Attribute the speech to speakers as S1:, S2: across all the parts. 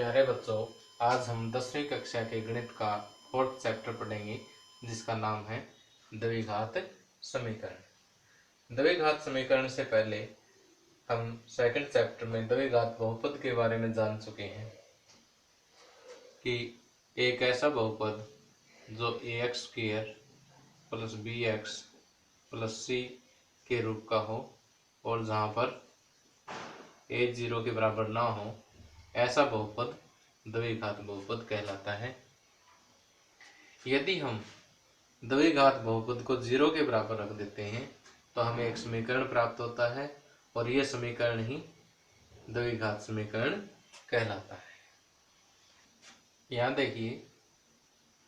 S1: प्यारे बच्चों, आज हम 10वीं कक्षा के गणित का 4th चैप्टर पढ़ेंगे, जिसका नाम है द्विघात समीकरण। द्विघात समीकरण से पहले हम सेकंड चैप्टर में द्विघात बहुपद के बारे में जान चुके हैं कि एक ऐसा बहुपद जो ax square plus bx plus c के रूप का हो और जहाँ पर a 0 के बराबर ना हो, ऐसा बहुपद द्विघात बहुपद कहलाता है। यदि हम द्विघात बहुपद को 0 के बराबर रख देते हैं तो हमें एक समीकरण प्राप्त होता है और यह समीकरण ही द्विघात समीकरण कहलाता है। यहाँ देखिए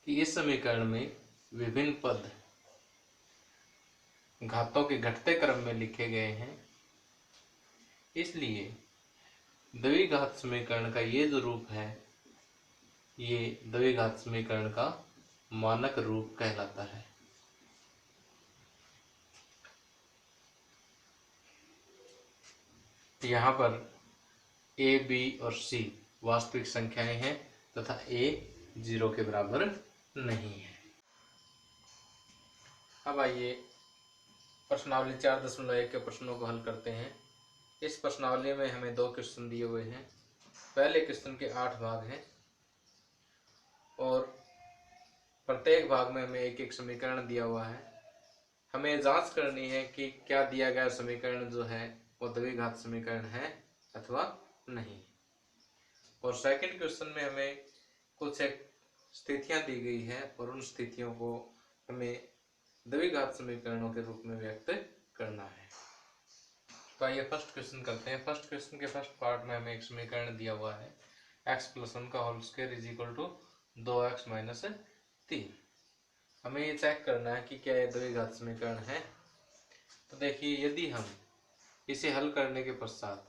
S1: कि इस समीकरण में विभिन्न पद घातों के घटते क्रम में लिखे गए हैं, इसलिए द्विघात समीकरण का ये जो रूप है, ये द्विघात समीकरण का मानक रूप कहलाता है। यहाँ पर a, b और c वास्तविक संख्याएं हैं तथा a 0 के बराबर नहीं है। अब आइए प्रश्नावली 4.1 के प्रश्नों को हल करते हैं। इस प्रश्नावली में हमें 2 क्वेश्चन दिए हुए हैं। पहले क्वेश्चन के 8 भाग हैं और प्रत्येक भाग में हमें एक एक समीकरण दिया हुआ है। हमें जांच करनी है कि क्या दिया गया समीकरण जो है वो द्विघात समीकरण है अथवा नहीं। और सेकंड क्वेश्चन में हमें कुछ एक स्थितियां दी गई है और उन स्थितियों को हमें द्विघात समीकरणों के रूप में व्यक्त करना है। तो आइए फर्स्ट क्वेश्चन करते हैं। फर्स्ट क्वेश्चन के फर्स्ट पार्ट में हमें एक समीकरण दिया हुआ है x + 1 का whole square is equal to 2x - 3। हमें ये चेक करना है कि क्या ये द्विघात समीकरण है। तो देखिए, यदि हम इसे हल करने के पश्चात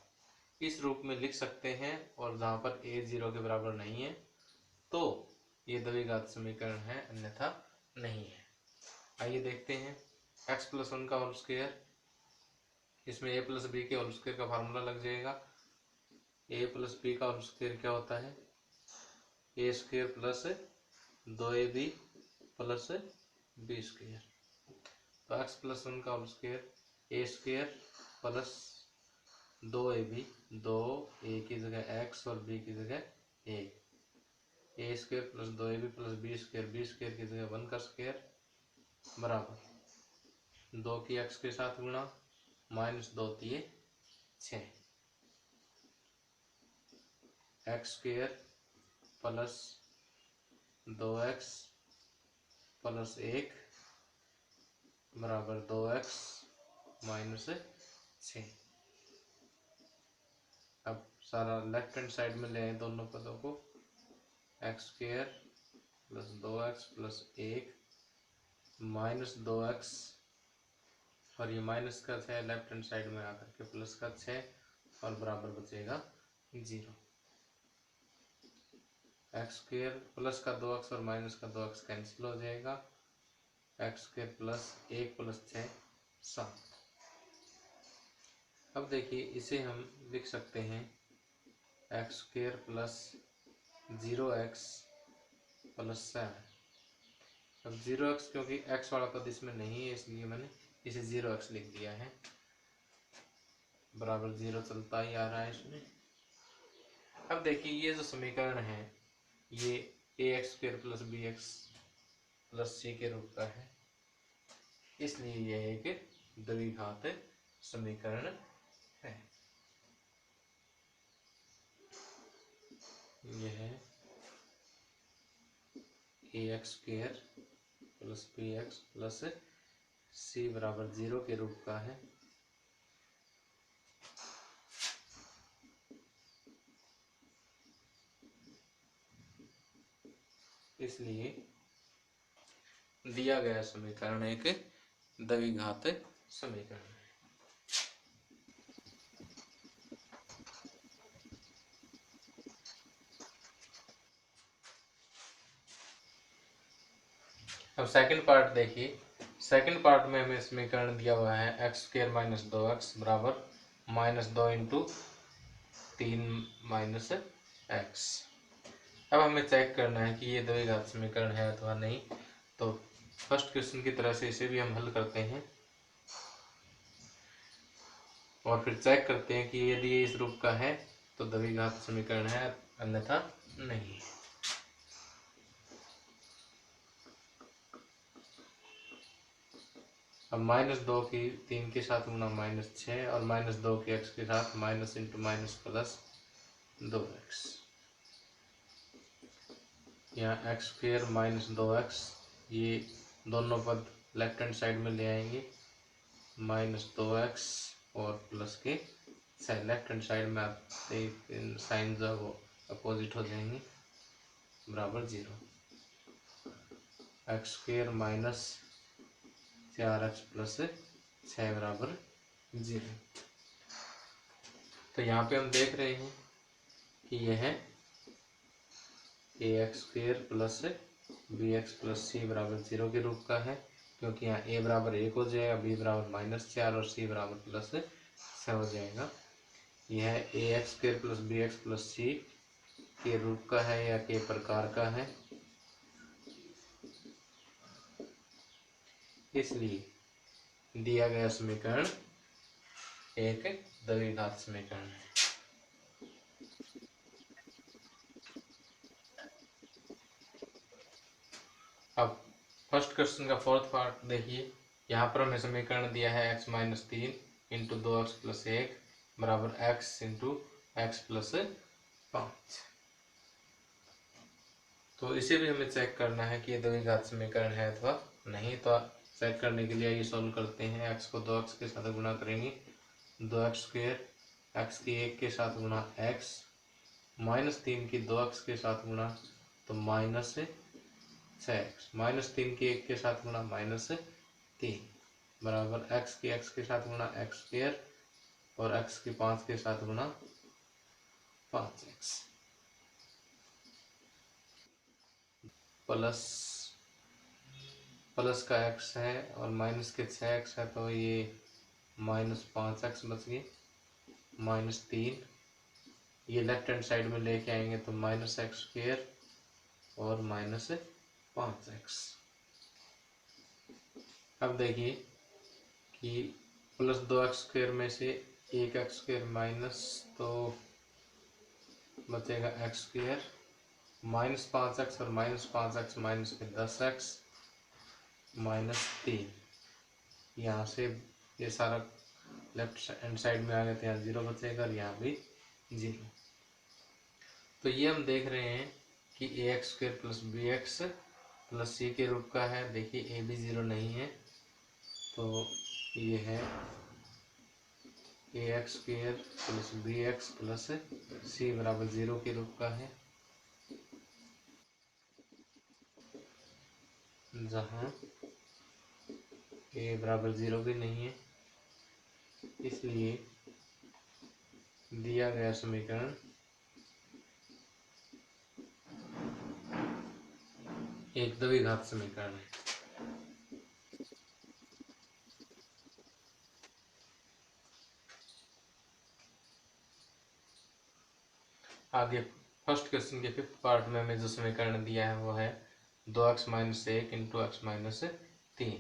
S1: इस रूप में लिख सकते हैं और जहाँ पर a 0 के बराबर नहीं है तो ये द्विघात समीकरण है, अन्यथा नहीं है। आइए देखते हैं। x + 1 का होल स्क्वायर, इसमें a + b के होल स्क्वायर का फार्मूला लग जाएगा। a + b का होल स्क्वायर क्या होता है? a² + 2ab + b square. तो x + 1 का whole square a² + 2ab, 2 a की जगह x और b की जगह a, a² + 2ab + b square की जगह 1 का स्क्वायर बराबर 2 की x के साथ गुणा -2 × 6, x² + 2x + 1 बराबर 2x - 6। अब सारा लेफ्ट हैंड साइड में ले आए दोनों पदों को। x² + 2x + 1 -2x और ये माइनस का 6 लेफ्ट हैंड साइड में आकर के प्लस का 6 और बराबर बचेगा 0। x² प्लस का 2x और माइनस का 2x कैंसिल हो जाएगा। x² + 1 + 6 7। अब देखिए, इसे हम लिख सकते हैं x² + 0x + 7। अब 0x क्योंकि x वाला पद इसमें नहीं है, इसलिए मैंने इसे 0x लिख दिया है। बराबर 0 चलता ही आ रहा है इसमें। अब देखिए, ये जो समीकरण है ये ax² + bx + c के रूप का है, इसलिए यह एक द्विघात समीकरण है। यह ax² + bx + c बराबर 0 के रूप का है। इसलिए दिया गया समीकरण एक द्विघात समीकरण है। अब सेकंड पार्ट देखिए। सेकंड पार्ट में हमें समीकरण दिया हुआ है x² - 2x बराबर -2 × 3 - x। अब हमें चेक करना है कि ये द्विघात समीकरण है अथवा नहीं। तो फर्स्ट क्वेश्चन की तरह से इसे भी हम हल करते हैं और फिर चेक करते हैं कि यदि ये इस रूप का है तो द्विघात समीकरण है, अन्यथा नहीं है। अब -2 की 3 के साथ गुणा -6 और -2 के x के साथ minus into minus plus 2x। यहाँ x² माइनस 2x, ये दोनों पद लेफ्ट हैंड साइड में ले आएंगे, -2x और प्लस के साइड लेफ्ट हैंड साइड में आते साइन जो वो अपोजिट हो जाएंगे, बराबर 0। x² माइनस 4x प्लस 6 बराबर 0। तो यहाँ पे हम देख रहे हैं कि यह ax² plus bx plus c बराबर 0 के रूप का है, क्योंकि यहाँ a बराबर 1 हो जाएगा, b बराबर -4 और c बराबर प्लस 6 हो जाएगा। यह ax² plus bx plus c के रूप का है या के प्रकार का है, इसलिए दिया गया समीकरण एक द्विघात समीकरण है। अब फर्स्ट क्वेश्चन का फोर्थ पार्ट देखिए। यहाँ पर हमें समीकरण दिया है x-3 इंटू 2x प्लस 1 बराबर x इंटू एक्स प्लस 5। तो इसे भी हमें चेक करना है कि ये द्विघात समीकरण है अथवा नहीं। तो चेक करने के लिए ये सॉल्व करते हैं। x को 2x के साथ गुणा करेंगे, 2x² x की 1 के साथ गुणा x, -3 की 2x के साथ गुणा तो -6x, -3 की 1 के साथ गुणा -3 बराबर x की x के साथ गुणा x² और x की 5 के साथ गुणा 5x प्लस का x है और माइनस के 6x है, तो ये -5x बच गए, -3 ये लेफ्ट हैंड साइड में लेके आएंगे तो -x² और -5x। अब देखिए कि +2x² में से 1x² माइनस तो बचेगा x², -5x और -5x माइनस के 10x -3। यहाँ से ये सारा लेफ्ट हैंड साइड में आ गए तो यहाँ 0 बचेगा और यहाँ भी 0। तो ये हम देख रहे हैं कि ax² plus bx plus c के रूप का है। देखिए a भी 0 नहीं है, तो ये है ax² plus bx plus c बराबर 0 के रूप का है, जहाँ a बराबर 0 भी नहीं है। इसलिए दिया गया समीकरण एक द्विघात समीकरण है। आगे फर्स्ट क्वेश्चन के फिफ्थ पार्ट में हमें जो समीकरण दिया है वो है 2x minus 1 into x minus 3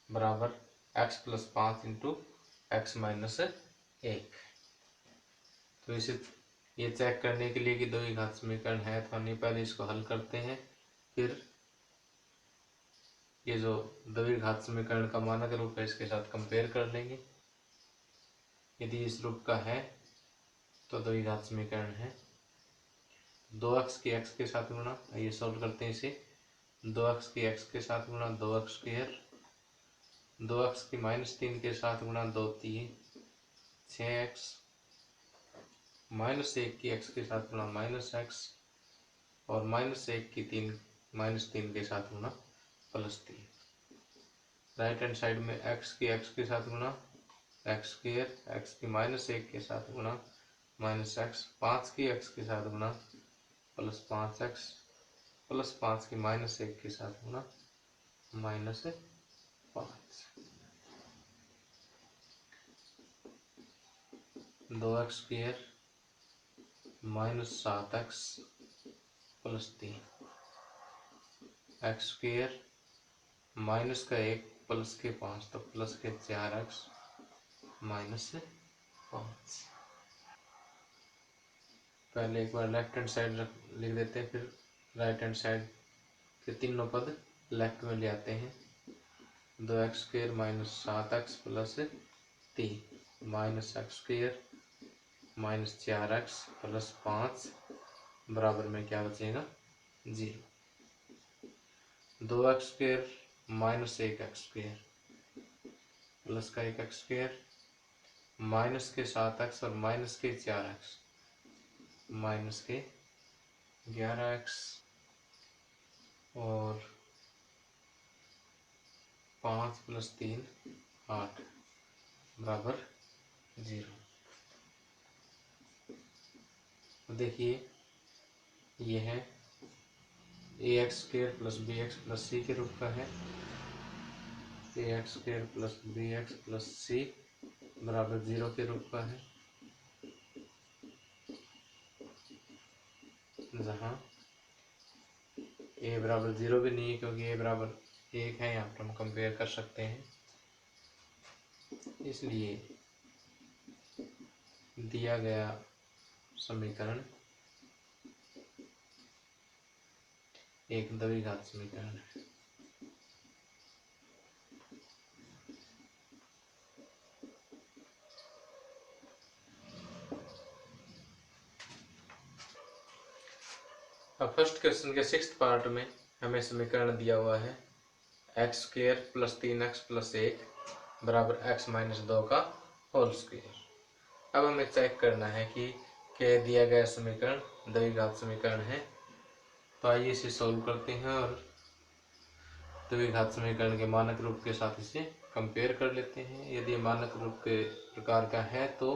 S1: बराबर x plus 5 into x minus 1। तो इसे ये चेक करने के लिए कि द्विघात समीकरण है तो नहीं, पहले इसको हल करते हैं, फिर ये जो द्विघात समीकरण का मानक रूप है इसके साथ कंपेयर कर लेंगे। यदि इस रूप का है तो द्विघात समीकरण है। 2x की x के साथ गुणा, ये सॉल्व करते हैं इसे। 2x की x के साथ गुणा 2x², 2x की -3 के साथ गुणा 2 3 6x, -1 की x के साथ गुणा -x और -1 की 3 के साथ गुणा +3। राइट हैंड साइड में x की x के साथ गुणा x², x की -1 के साथ गुणा -x, 5 की x के साथ गुणा +5x, +5 की -1 के साथ गुणा -5। 2x² -7x plus 3 x square minus का 1 प्लस के 5 तो प्लस के 4x माइनस 5। पहले एक बार लेफ्ट हैंड साइड लिख देते हैं, फिर राइट हैंड साइड के तीनों पद लेफ्ट में ले आते हैं। 2x square minus 7x plus 3 minus x square minus 4x plus 5 बराबर में क्या बचेगा 0। 2x square minus 1x square plus का 1x स्क्वेयर माइनस के 7x और माइनस के 4x माइनस के 11x और 5 प्लस 3 8 बराबर 0। देखिए ये है ax square plus bx plus c के रूप का है। ax square plus bx plus c बराबर 0 के रूप का है, जहाँ a बराबर 0 भी नहीं है क्योंकि a बराबर 1 है। यहाँ पर हम कंपेयर कर सकते हैं, इसलिए दिया गया समीकरण एक द्विघात समीकरण है। अब फर्स्ट क्वेश्चन के 6th पार्ट में हमें समीकरण दिया हुआ है x square plus 3x plus 1 बराबर x माइनस 2 का होल स्क्वेयर। अब हमें चेक करना है कि क्या दिया गया समीकरण द्विघात समीकरण है। तो आइए इसे सॉल्व करते हैं और द्विघात समीकरण के मानक रूप के साथ इसे कंपेयर कर लेते हैं। यदि मानक रूप के प्रकार का है तो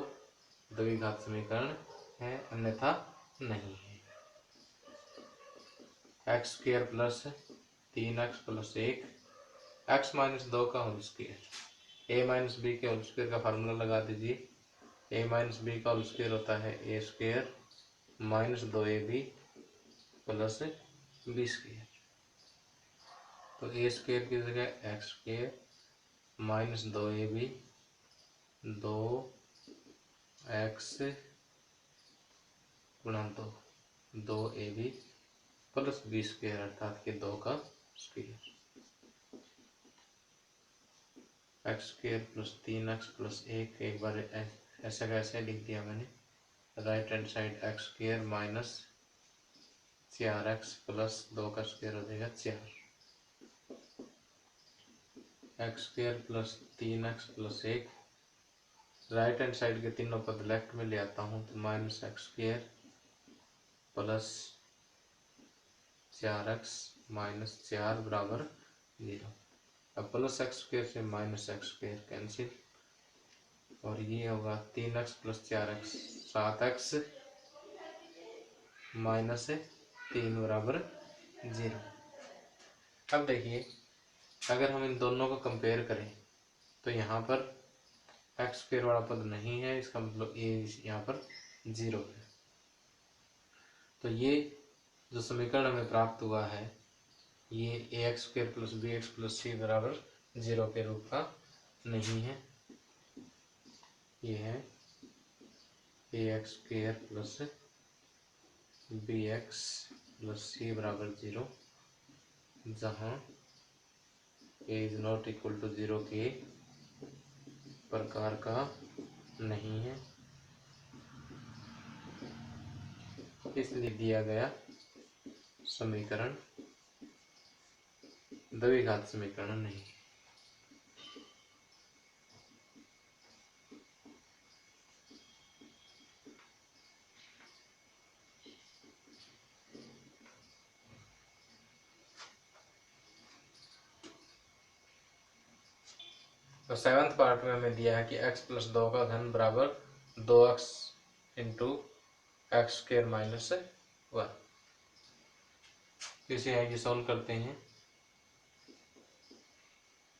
S1: द्विघात समीकरण है, अन्यथा नहीं है। X square plus 3x plus 1 x minus 2 का whole square. a minus b के होल स्क्वेयर का फार्मूला लगा दीजिए। a माइनस बी का होल स्क्वेयर होता है a square minus 2ab plus b square. तो a स्क्वेयर की जगह x square minus 2ab 2x गुणा 2ab प्लस बी स्क्वेयर अर्थात के 2 का square. X square plus 3x plus 1 एक बार ऐसा कैसे लिख दिया मैंने। Right hand side x square minus 4x plus 2 का स्क्वेयर हो जाएगा 4। X square plus 3x plus 1 right hand side के तीनों पद लेफ्ट में ले आता हूँ तो minus x square plus 4x minus 4 बराबर 0। अब प्लस एक्स स्क्वेयर से माइनस एक्स स्क्वेयर कैंसिल और ये होगा 3x plus 4x 7x minus 3 बराबर 0। अब देखिए अगर हम इन दोनों को कंपेयर करें तो यहाँ पर एक्स स्क्वेयर वाला पद नहीं है, इसका मतलब ए यहाँ पर 0 है। तो ये जो समीकरण हमें प्राप्त हुआ है ये A X square plus B X plus C बराबर 0 के रूप का नहीं है। ये है A X square plus B X plus C बराबर 0, जहाँ A is not equal to 0 के प्रकार का नहीं है, इसलिए दिया गया समीकरण द्विघात समीकरण नहीं। तो 7th पार्ट में हमें दिया है कि x प्लस 2 का घन बराबर 2x into x square minus 1। इसे आगे सॉल्व करते हैं।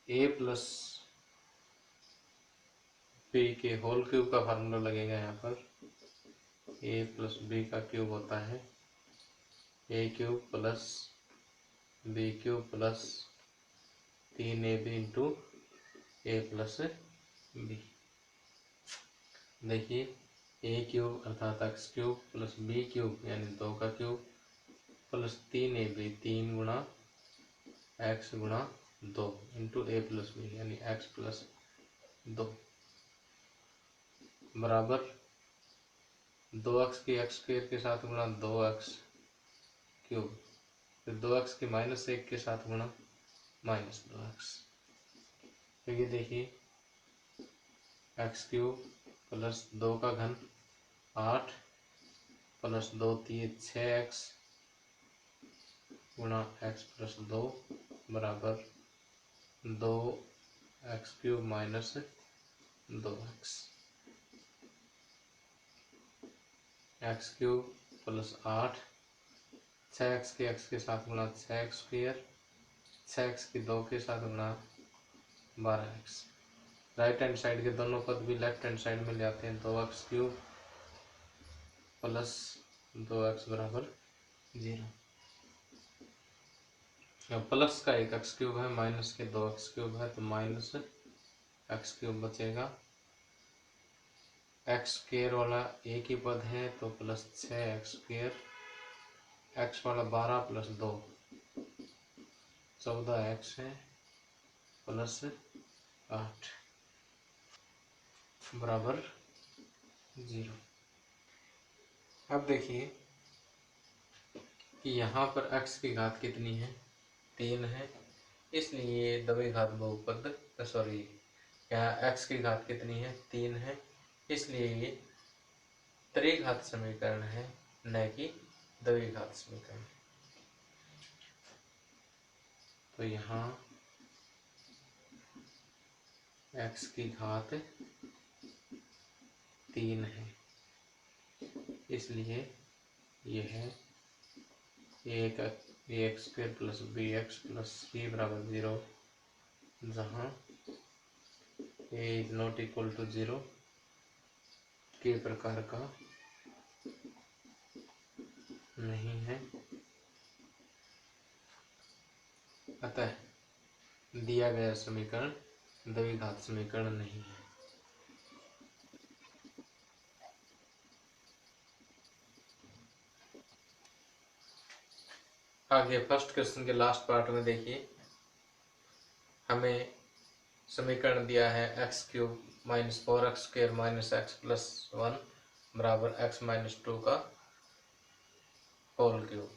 S1: a प्लस बी के होल क्यूब का फार्मूला लगेगा। यहाँ पर a प्लस बी का क्यूब होता है A cube plus B cube plus 3ab into A plus B. देखिए ए क्यूब अर्थात X cube plus B cube यानी 2 का क्यूब प्लस 3ab 3 गुणा एक्स गुणा 2 इंटू ए प्लस बी यानी एक्स प्लस 2 बराबर 2x की एक्स स्क्वायर के साथ गुणा 2x क्यूब, फिर 2x की -1 के साथ गुणा -2x। तो ये देखिए एक्स क्यूब प्लस 2 का घन 8 प्लस 2 3 6x गुणा x प्लस 2 बराबर 2x cube minus 2x। X cube plus 8 6x के x के साथ गुणा 6x स्क्वायर 6x की 2 के साथ गुणा 12x। राइट हैंड साइड के दोनों पद भी लेफ्ट हैंड साइड में ले आते हैं। 2x क्यूब प्लस 2x बराबर 0। प्लस का एक एक्स क्यूब है, माइनस के 2x क्यूब है, तो माइनस एक्स क्यूब बचेगा। एक्स स्क्वायर वाला एक ही पद है तो प्लस 6x स्क्वायर, एक्स वाला 12 प्लस 2 14x है प्लस 8 बराबर 0। अब देखिए कि यहाँ पर x की घात कितनी है, 3 है, इसलिए द्विघात बहुपद सॉरी यहाँ x की घात कितनी है, 3 है, इसलिए ये त्रिघात समीकरण है न कि द्विघात समीकरण। तो यहाँ x की घात 3 है, इसलिए यह है A X square plus B X plus C बराबर 0, जहाँ A is not equal to 0 के प्रकार का नहीं है, अतः दिया गया समीकरण द्विघात समीकरण नहीं है। आगे फर्स्ट क्वेश्चन के लास्ट पार्ट में देखिए, हमें समीकरण दिया है x cube minus 4x square minus X plus 1 बराबर x माइनस 2 का होल क्यूब।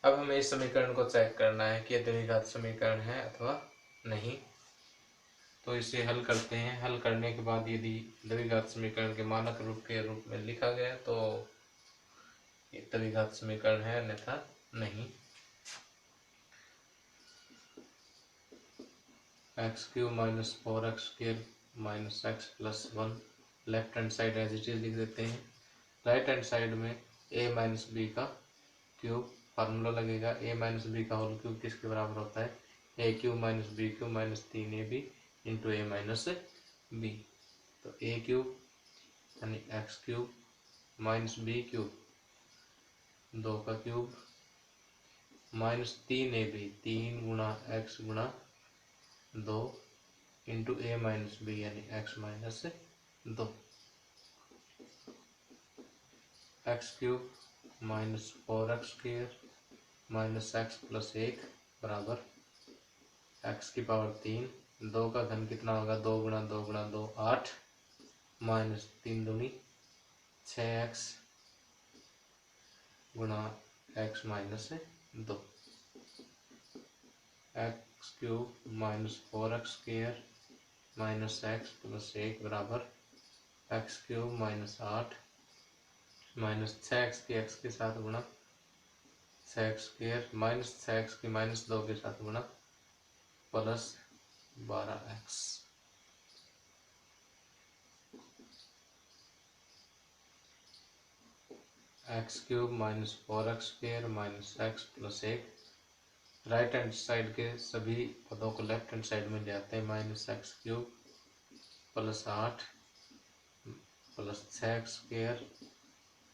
S1: अब हमें इस समीकरण को चेक करना है कि यह द्विघात समीकरण है अथवा नहीं। तो इसे हल करते हैं। हल करने के बाद यदि द्विघात समीकरण के मानक रूप के रूप में लिखा गया तो ये द्विघात समीकरण है, अन्यथा नहीं। X cube minus 4x square minus X plus 1 left hand side as it is लिख देते हैं। राइट हैंड साइड में a माइनस बी का क्यूब फार्मूला लगेगा। a माइनस बी का होल क्यूब किसके बराबर होता है, A cube minus B cube minus 3ab into A minus B. तो ए क्यूब यानी X cube minus B cube 2 का क्यूब माइनस 3ab 3 गुणा एक्स गुणा 2 इंटू ए माइनस बी यानी x minus 2। X cube minus 4x square minus X plus 1 बराबर x की power 3, 2 का घन कितना होगा, 2 गुणा 2 गुणा 2 8 माइनस 3 दूनी 6x गुणा x minus 2। X cube minus 4x square minus X plus 1 बराबर x cube minus 8 minus 6x की x के साथ गुणा 6x स्क्वायर माइनस 6x की माइनस 2 के साथ गुणा plus 12x। X cube minus 4x square minus X plus 1 right hand side के सभी पदों को लेफ्ट हैंड साइड में ले आते हैं। Minus x cube plus 8 plus 6x square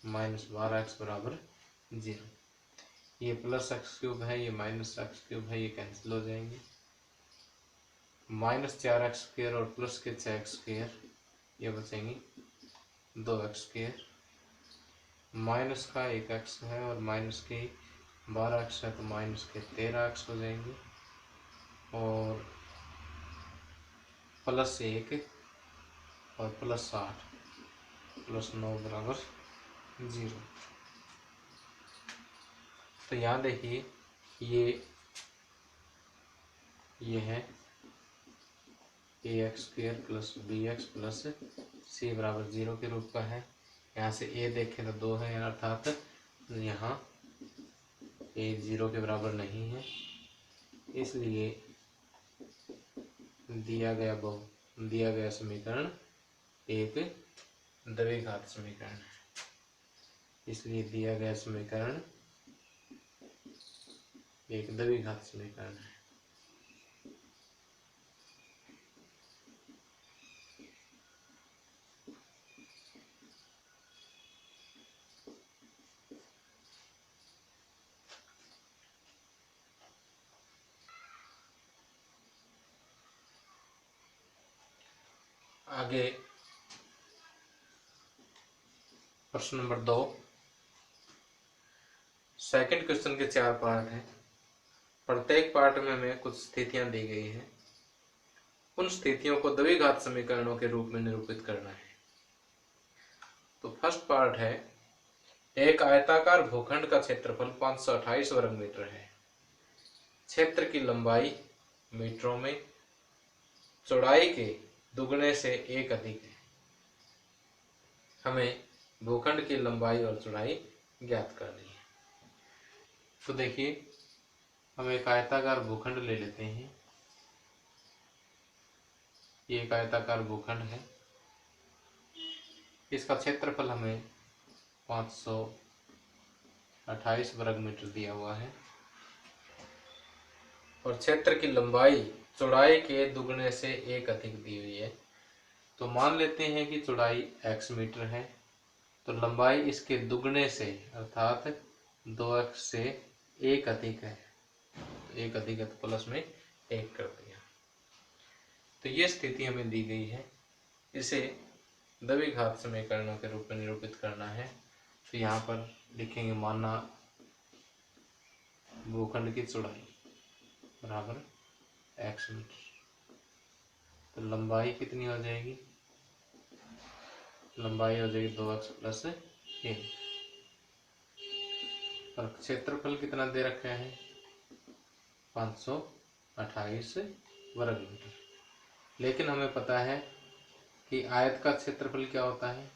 S1: minus 12x बराबर 0। ये प्लस एक्स क्यूब है, ये माइनस एक्स क्यूब है, ये कैंसिल हो जाएंगे। माइनस 4x स्क्वेयर और प्लस के 6x स्क्वेयर ये बचेंगे 2x स्क्वेयर। माइनस का 1x है और माइनस के 12x है तो माइनस के 13x हो जाएंगे। और प्लस 1 और प्लस 8 प्लस 9 बराबर 0। तो यहाँ देखिए ये है ax square plus bx plus c बराबर 0 के रूप का है। यहाँ से a देखें तो 2 है, अर्थात यहाँ a 0 के बराबर नहीं है, इसलिए दिया गया समीकरण एक द्विघात समीकरण है। इसलिए दिया गया समीकरण एक द्विघात समीकरण है। आगे प्रश्न नंबर 2। सेकंड क्वेश्चन के 4 पार्ट हैं। प्रत्येक पार्ट में हमें कुछ स्थितियां दी गई हैं। उन स्थितियों को द्विघात समीकरणों के रूप में निरूपित करना है। तो फर्स्ट पार्ट है, एक आयताकार भूखंड का क्षेत्रफल 528 वर्ग मीटर है। क्षेत्र की लंबाई मीटरों में, चौड़ाई के दुगने से 1 अधिक है। हमें भूखंड की लंबाई और चौड़ाई ज्ञात करनी है। तो देखिए, हम एक आयताकार भूखंड ले लेते हैं। ये एक आयताकार भूखंड है। इसका क्षेत्रफल हमें 528 वर्ग मीटर दिया हुआ है और क्षेत्र की लंबाई चौड़ाई के दुगने से 1 अधिक दी हुई है। तो मान लेते हैं कि चौड़ाई x मीटर है, तो लंबाई इसके दुगने से अर्थात 2x से 1 अधिक है। तो 1 अधिक है तो प्लस में 1 कर दिया। तो ये स्थिति हमें दी गई है। इसे द्विघात समीकरणों के रूप में निरूपित करना है। तो यहाँ पर लिखेंगे, माना भूखंड की चौड़ाई बराबर x मीटर। तो लंबाई कितनी हो जाएगी? लंबाई हो जाएगी 2x प्लस 1। और क्षेत्रफल कितना दे रखा है? 528 वर्ग मीटर। लेकिन हमें पता है कि आयत का क्षेत्रफल क्या होता है?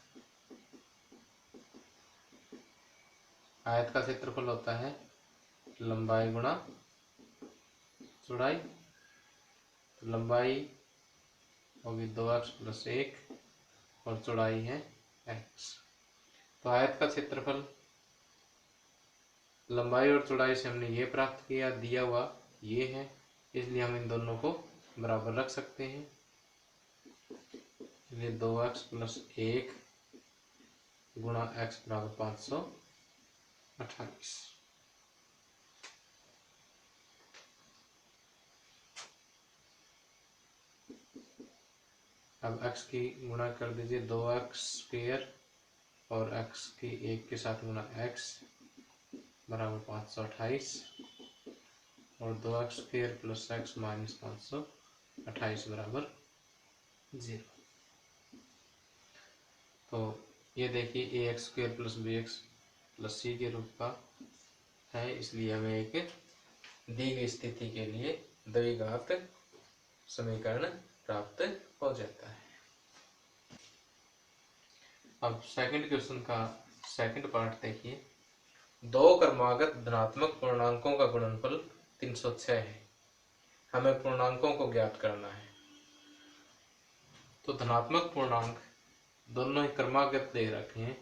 S1: आयत का क्षेत्रफल होता है लंबाई गुणा चौड़ाई। तो लंबाई होगी 2x प्लस 1 और चौड़ाई है x। तो आयत का क्षेत्रफल लंबाई और चौड़ाई से हमने ये प्राप्त किया, दिया हुआ ये है, इसलिए हम इन दोनों को बराबर रख सकते हैं। इसलिए 2x प्लस 1 गुणा x बराबर 528। अब x की गुणा कर दीजिए, 2x स्क्वायर और x की 1 के साथ गुणा x बराबर 528 और 2x square plus x minus 528 बराबर 0। तो ये देखिए ax square plus bx plus c के रूप का है, इसलिए हमें एक दी गई स्थिति के लिए द्विघात समीकरण प्राप्त हो जाता है। अब सेकंड क्वेश्चन का सेकंड पार्ट देखिए, दो क्रमागत धनात्मक पूर्णांकों का गुणनफल 306 है। हमें पूर्णांकों को ज्ञात करना है। तो धनात्मक पूर्णांक दोनों ही क्रमागत दे रखे हैं।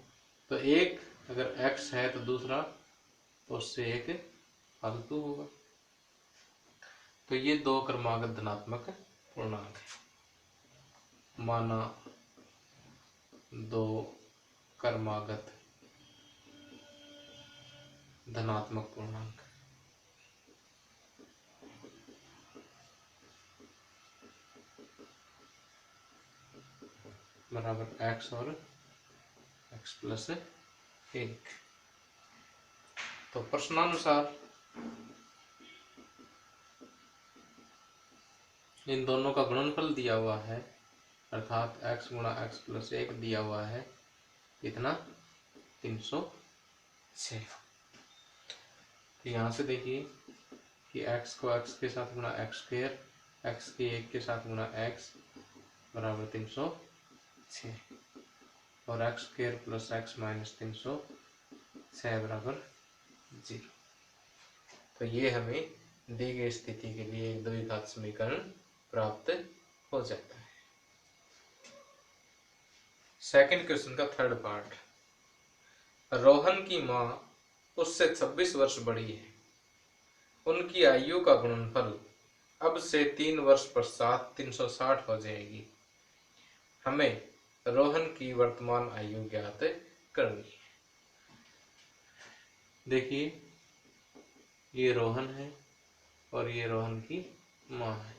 S1: तो एक अगर x है तो दूसरा तो उससे एक फालतू होगा। तो ये दो क्रमागत धनात्मक पूर्णांक है। माना दो क्रमागत धनात्मक पूर्णांक। बराबर x और x प्लस 1। तो प्रश्नानुसार इन दोनों का गुणनफल दिया हुआ है, अर्थात x गुणा x प्लस 1 दिया हुआ है, कितना 306। तो यहाँ से देखिए कि x को x के साथ गुणा x स्क्वायर, x के 1 के साथ गुणा x बराबर 306 और x square plus x minus 306 बराबर 0। तो ये हमें दी गई स्थिति के लिए एक द्विघात समीकरण प्राप्त हो जाता है। सेकंड क्वेश्चन का थर्ड पार्ट। रोहन की माँ उससे 26 वर्ष बड़ी है। उनकी आयु का गुणनफल अब से 3 वर्ष पश्चात 360 हो जाएगी। हमें रोहन की वर्तमान आयु ज्ञात करनी है। देखिए ये रोहन है और ये रोहन की माँ है।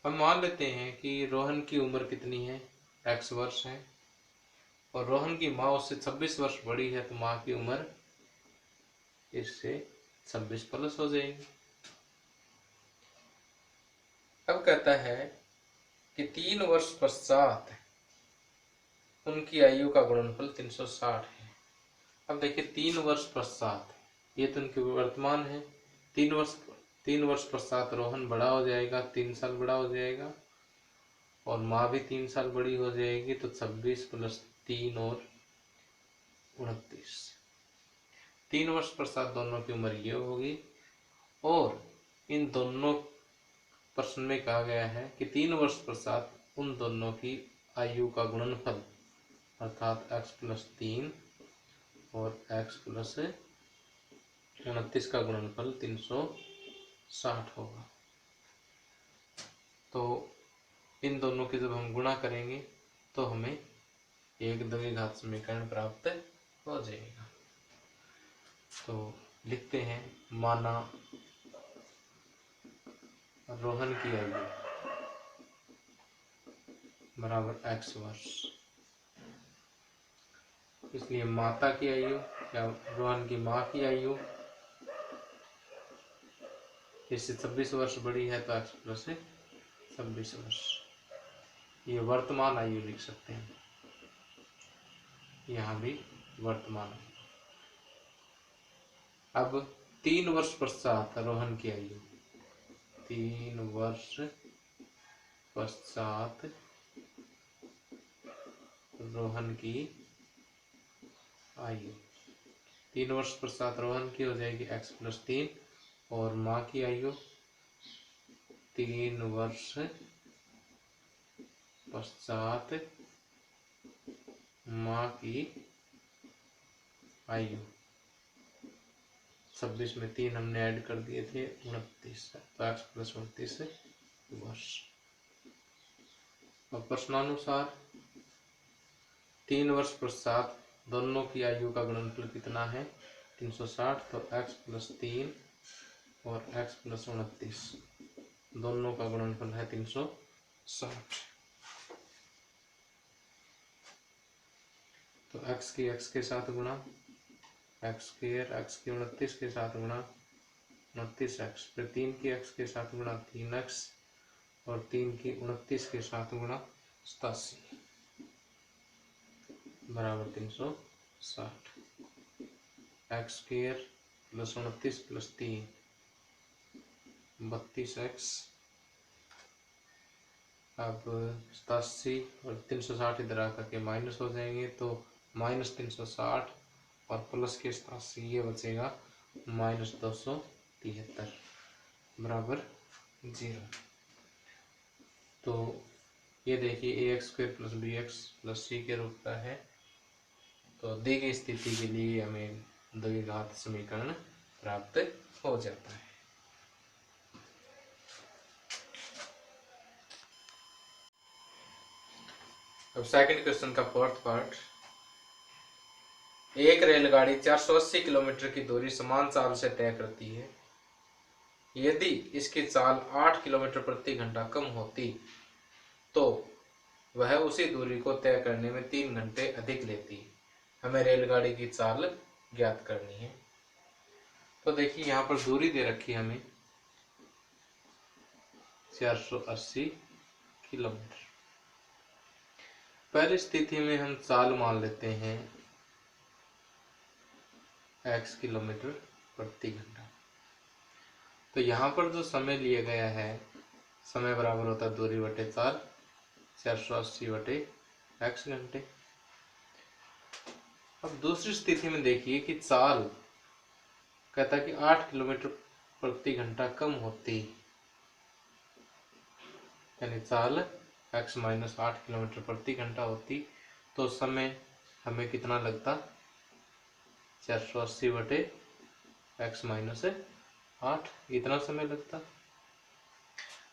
S1: हम मान लेते हैं कि रोहन की उम्र कितनी है, x वर्ष है, और रोहन की माँ उससे 26 वर्ष बड़ी है, तो माँ की उम्र इससे 26 प्लस हो जाएगी। अब कहता है कि 3 वर्ष पश्चात उनकी आयु का गुणनफल 360 है। अब देखिए 3 वर्ष पश्चात, ये तो उनकी वर्तमान है। 3 वर्ष पश्चात रोहन बड़ा हो जाएगा, 3 साल बड़ा हो जाएगा, और माँ भी 3 साल बड़ी हो जाएगी। तो 26 प्लस 3 और 29। 3 वर्ष पश्चात दोनों की उम्र ये होगी। और इन दोनों प्रश्न में कहा गया है कि 3 वर्ष पश्चात उन दोनों की आयु का गुणनफल, अर्थात x प्लस 3 और x प्लस 29 का गुणनफल 360 होगा। तो इन दोनों के जब हम गुणा करेंगे तो हमें एक द्विघात समीकरण प्राप्त हो जाएगा। तो लिखते हैं, माना रोहन की आयु बराबर x वर्ष, इसलिए माता की आयु या रोहन की माँ की आयु इससे 26 वर्ष बड़ी है, तो x प्लस 26 वर्ष। ये वर्तमान आयु लिख सकते हैं, यहाँ भी वर्तमान। अब 3 वर्ष पश्चात रोहन की आयु, 3 वर्ष पश्चात रोहन की आयु, 3 वर्ष पश्चात रोहन की हो जाएगी x प्लस 3 और माँ की आयु 3 वर्ष पश्चात माँ की आयु 26 में 3 हमने ऐड कर दिए थे, 29, तो x प्लस 29 वर्ष। अब प्रश्नानुसार 3 वर्ष पश्चात दोनों की आयु का गुणनफल कितना है, 360। तो x प्लस 3 और x प्लस 29 दोनों का गुणनफल है 360। तो x की x के साथ गुणा, x स्क्वायर x की 29 के साथ गुणा 29x, फिर 3 की x के साथ गुणा 3x और 3 की 29 के साथ गुणा 87 बराबर 360। x square plus 29 plus 3 32x, अब 87 और 360 इधर आकर के माइनस हो जाएंगे, तो माइनस 360 और प्लस के 87, ये बचेगा माइनस 273 बराबर 0। तो ये देखिए ax square plus bx plus c के रूप का है। तो दी गई स्थिति के लिए हमें द्विघात समीकरण प्राप्त हो जाता है। अब सेकंड क्वेश्चन का फोर्थ पार्ट। एक रेलगाड़ी 480 किलोमीटर की दूरी समान चाल से तय करती है। यदि इसकी चाल 8 किलोमीटर प्रति घंटा कम होती तो वह उसी दूरी को तय करने में 3 घंटे अधिक लेती। हमें रेलगाड़ी की चाल ज्ञात करनी है। तो देखिए यहाँ पर दूरी दे रखी है हमें 480 किलोमीटर। पहली स्थिति में हम चाल मान लेते हैं x किलोमीटर प्रति घंटा। तो यहाँ पर जो समय लिया गया है, समय बराबर होता है दूरी बटे चाल, 480 बटे x घंटे। अब दूसरी स्थिति में देखिए कि चाल कहता है कि 8 किलोमीटर प्रति घंटा कम होती, यानी चाल x माइनस 8 किलोमीटर प्रति घंटा होती तो समय हमें कितना लगता, 480 बटे x माइनस 8, इतना समय लगता।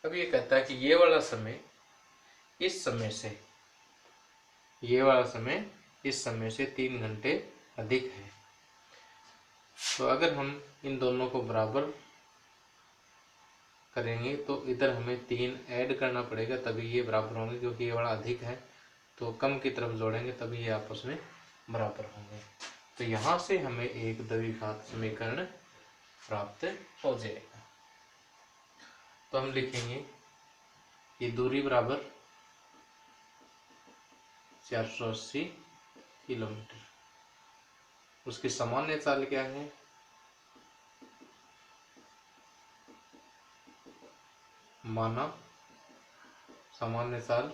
S1: अब ये कहता है कि ये वाला समय इस समय से, ये वाला समय इस समय से 3 घंटे अधिक है। तो अगर हम इन दोनों को बराबर करेंगे तो इधर हमें 3 ऐड करना पड़ेगा, तभी ये बराबर होंगे, क्योंकि ये वाला अधिक है तो कम की तरफ जोड़ेंगे तभी ये आपस में बराबर होंगे। तो यहाँ से हमें एक द्विघात समीकरण प्राप्त हो जाएगा। तो हम लिखेंगे ये दूरी बराबर 480 किलोमीटर, उसकी सामान्य चाल क्या है, माना सामान्य चाल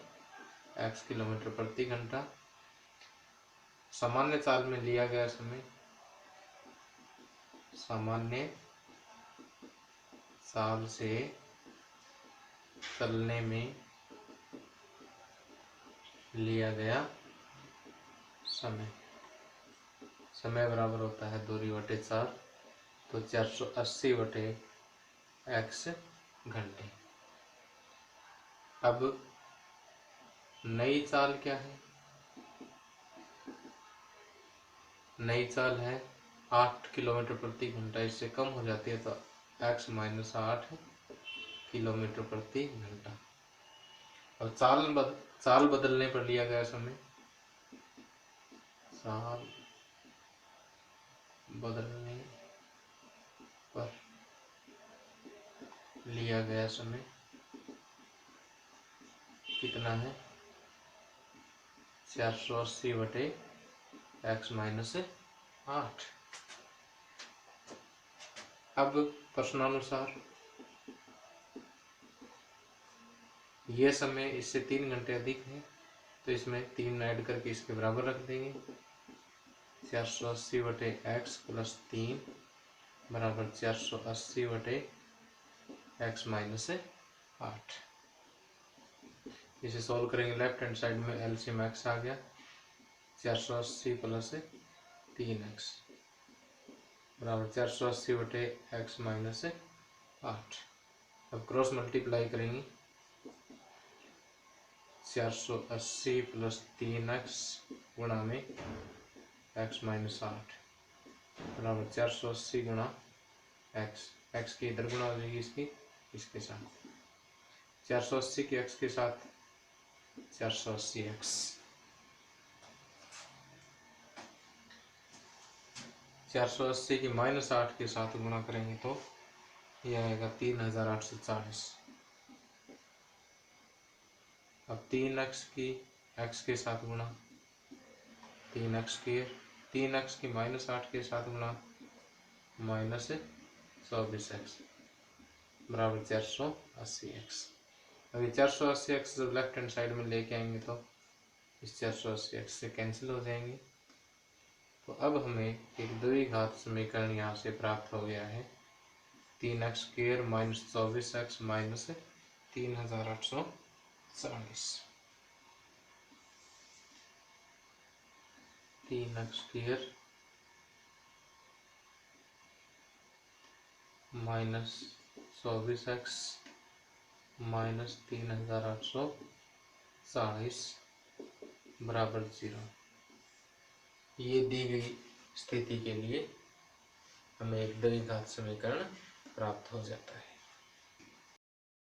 S1: x किलोमीटर प्रति घंटा। सामान्य चाल में लिया गया समय, सामान्य चाल से चलने में लिया गया समय, समय बराबर होता है दूरी बटे 4, तो 480 बटे x घंटे। अब नई चाल क्या है, नई चाल है 8 किलोमीटर प्रति घंटा, इससे कम हो जाती है तो x माइनस 8 किलोमीटर प्रति घंटा। और चाल बदलने पर लिया गया समय, चाल बदलने पर लिया गया समय कितना है, 480 बटे x माइनस 8। अब प्रश्नानुसार ये समय इससे 3 घंटे अधिक है तो इसमें 3 ऐड करके इसके बराबर रख देंगे, 480 बटे x प्लस 3 बराबर 480 बटे x माइनस 8। इसे सॉल्व करेंगे, लेफ्ट हैंड साइड में एलसीएम x आ गया, 480 प्लस 3x बराबर 480 बटे x माइनस 8। अब क्रॉस मल्टीप्लाई करेंगे, 480 प्लस 3x गुणा में x माइनस 8 बराबर 480 गुणा x की इधर गुणा हो जाएगी इसके साथ, 480 की x के साथ 480x, 480 की माइनस 8 के साथ गुणा करेंगे तो यह आएगा 3840। अब 3x की x के साथ गुणा, 3x की माइनस 8 के साथ गुणा माइनस 24x बराबर 480x। अभी 480x जब लेफ्ट हैंड साइड में लेके आएंगे तो इस 480x से कैंसिल हो जाएंगे। तो अब हमें एक द्विघात समीकरण यहाँ से प्राप्त हो गया है, 3x square minus 24x minus 3840, 3x square minus 24x minus 3840 बराबर 0। ये दी गई स्थिति के लिए हमें एक द्विघात समीकरण प्राप्त हो जाता है।